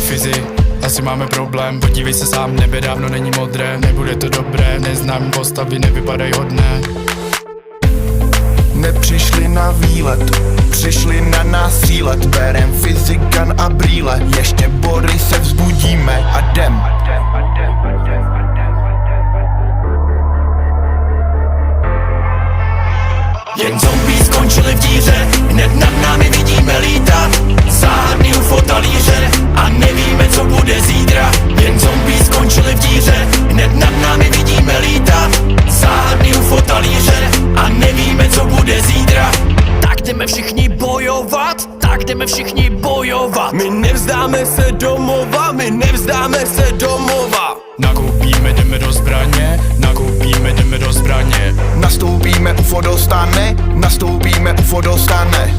fyzi, asi máme problém, podívej se sám, nebe dávno není modré. Nebude to dobré, neznám postavy, nevypadají hodné. Nepřišli na výlet, přišli na nás střílet. Berem fyzikan a brýle, ještě bory se vzbudíme a jdem. Jen zombie skončili v díře, hned nad námi vidíme lítat záhadný UFO talíře a nevíme, co bude zítra. Jen zombie skončili v díře, hned nad námi vidíme lítat záhadný UFO talíře a nevíme, co bude zítra. Tak jdeme všichni bojovat, tak jdeme všichni bojovat. My nevzdáme se domova, my nevzdáme se domova. Nakoupíme, jdeme do zbraně, nakoupíme, jdeme do zbraně. Nastoupíme, UFO dostane, nastoupíme, UFO dostane.